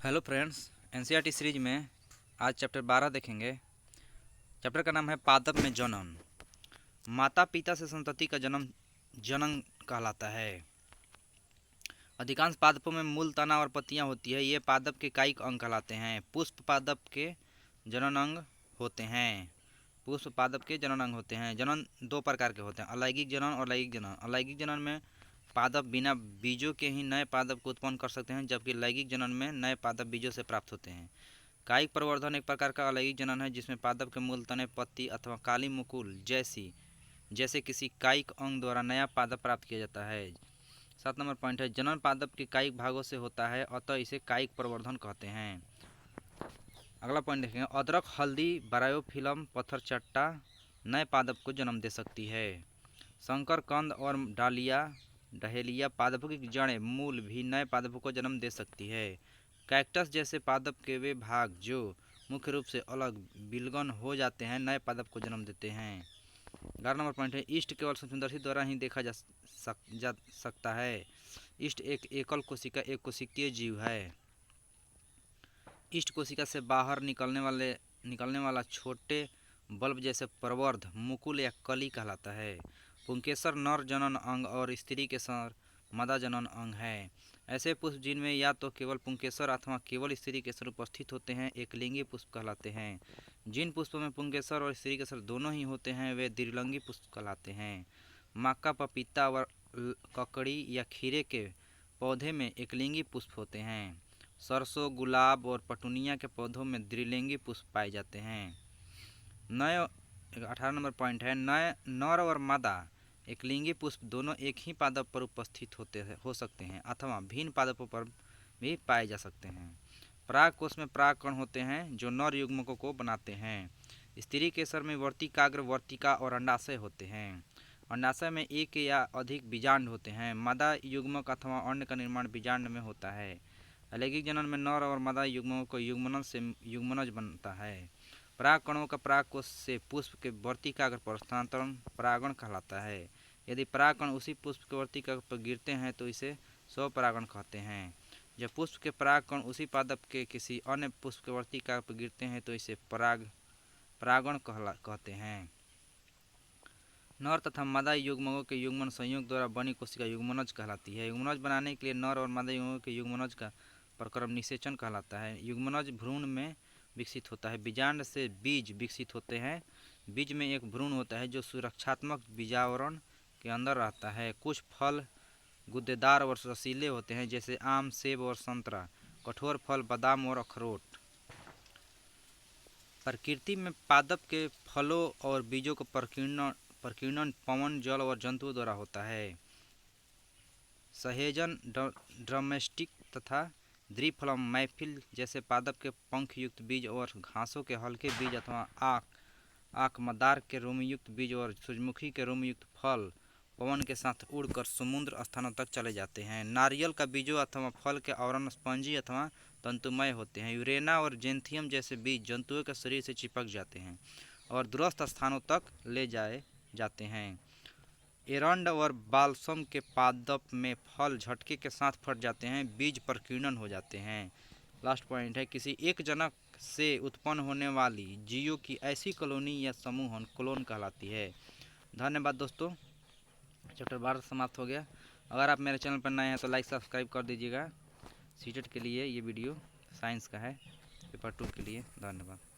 Hello friends, NCERT series में आज chapter 12 देखेंगे। चैप्टर का नाम है पादप में जनन। माता पिता से संतति का जन्म जनन कहलाता है। अधिकांश पादपों में मूल तना और पत्तियां होती है। ये पादप के कायिक अंग कहलाते हैं। पुष्प पादप के जनन अंग होते हैं। पुष्प पादप के जनन अंग होते हैं। जनन दो प्रकार के होते हैं, अलैंगिक जनन और लैंगिक जनन। अलैंगिक जनन में पादप बिना बीजों के ही नए पादप को उत्पन्न कर सकते हैं, जबकि लैंगिक जनन में नए पादप बीजों से प्राप्त होते हैं। कायिक प्रवर्धन एक प्रकार का अलैंगिक जनन है, जिसमें पादप के मूल तने, पत्ती अथवा काली मुकुल जैसे किसी कायिक अंग द्वारा नया पादप प्राप्त किया जाता है। 7 नंबर पॉइंट है, जनन पादप के कायिक भागों से होता है, अतः इसे कायिक प्रवर्धन कहते हैं। अगला पॉइंट देखेंगे, अदरक, हल्दी, ब्रायोफिलम, पत्थर चट्टा नए पादप को जन्म दे सकती है। शंकरकंद और डहेलिया पादपों की जड़ें, मूल भी नए पादपों को जन्म दे सकती है। कैक्टस जैसे पादप के वे भाग जो मुख्य रूप से अलग विलगन हो जाते हैं, नए पादप को जन्म देते हैं। 11 नंबर पॉइंट है, ईस्ट केवल सूक्ष्मदर्शी द्वारा ही देखा जा सकता है। ईस्ट एक एकल कोशिका एक कोशिकीय जीव है। ईस्ट कोशिका से बाहर निकलने वाला छोटे बल्ब जैसे प्रवर्ध मुकुल या कली कहलाता है। पुंकेसर नर जनन अंग और स्त्री केसर मादा जनन अंग है। ऐसे पुष्प जिनमें या तो केवल पुंकेसर अथवा केवल स्त्री केसर उपस्थित होते हैं, एकलिंगी पुष्प कहलाते हैं। जिन पुष्पों में पुंकेसर और स्त्री केसर दोनों ही होते हैं, वे द्विलिंगी पुष्प कहलाते हैं। मक्का, पपीता और ककड़ी या खीरे के पौधे में एकलिंगी पुष्प होते हैं। सरसों, गुलाब और पटुनिया के पौधों में द्विलिंगी पुष्प पाए जाते हैं। 18 नंबर पॉइंट है, नर और मादा एकलिंगी पुष्प दोनों एक ही पादप पर उपस्थित हो सकते हैं अथवा भिन्न पादपों पर भी पाए जा सकते हैं। परागकोश में परागकण होते हैं जो नर युग्मकों को बनाते हैं। स्त्री केसर में वर्तिकाग्र, वर्तिका और अंडाशय होते हैं। अंडाशय में एक या अधिक बीजांड होते हैं। मादा युग्मक अथवा अंड का निर्माण बीजांड में होता है। अलैंगिक जनन में नर और मादा युग्मकों को युग्मनज से युग्मनज बनता है। परागकणों का परागकोश से पुष्प के वर्तिकाग्र पर स्थानांतरण परागण कहलाता है। यदि परागकण उसी पुष्प के वर्तिकाग्र पर गिरते हैं तो इसे स्वपरागण कहते हैं। जब पुष्प के परागकण उसी पादप के किसी अन्य पुष्प के वर्तिकाग्र पर गिरते हैं तो इसे परागण कहते हैं। नर तथा मादा युग्मकों के युग्मन संयोग द्वारा बनी कोशिका युग्मनज कहलाती है। युग्मनज बनाने के लिए नर और मादा युग्मकों के युग्मनज का प्रक्रम निषेचन कहलाता है। युग्मनज भ्रूण में विकसित होता है। बीजांड से बीज विकसित होते हैं। बीज में एक भ्रूण होता है जो सुरक्षात्मक बीजावरण के अंदर रहता है। कुछ फल गुद्देदार और रसीले होते हैं, जैसे आम, सेब और संतरा। कठोर फल बादाम और अखरोट। प्रकृति में पादप के फलों और बीजों का प्रकीर्णन पवन, जल और जंतुओं द्वारा होता है। सहेजन ड्रमेस्टिक तथा द्विफलम मैफिल जैसे पादप के पंख युक्त बीज और घासों के हल्के बीज अथवा आँख मदार के रोमयुक्त बीज और सूरजमुखी के रोमयुक्त फल पवन के साथ उड़कर समुद्र स्थानों तक चले जाते हैं। नारियल का बीजों अथवा फल के आवरण स्पंजी अथवा तंतुमय होते हैं। यूरेना और जेंथियम जैसे बीज जंतुओं के शरीर से चिपक जाते हैं और दूरस्थ स्थानों तक ले जाए जाते हैं। एरंड और बाल्सम के पादप में फल झटके के साथ फट जाते हैं, बीज प्रकीर्णन हो जाते हैं। लास्ट पॉइंट है, किसी एक जनक से उत्पन्न होने वाली जीवों की ऐसी कॉलोनी या समूह क्लोन कहलाती है। धन्यवाद दोस्तों, चैप्टर 12 समाप्त हो गया। अगर आप मेरे चैनल पर नए हैं तो लाइक सब्सक्राइब कर दीजिएगा। सीटेट के लिए ये वीडियो साइंस का है, पेपर 2 के लिए। धन्यवाद।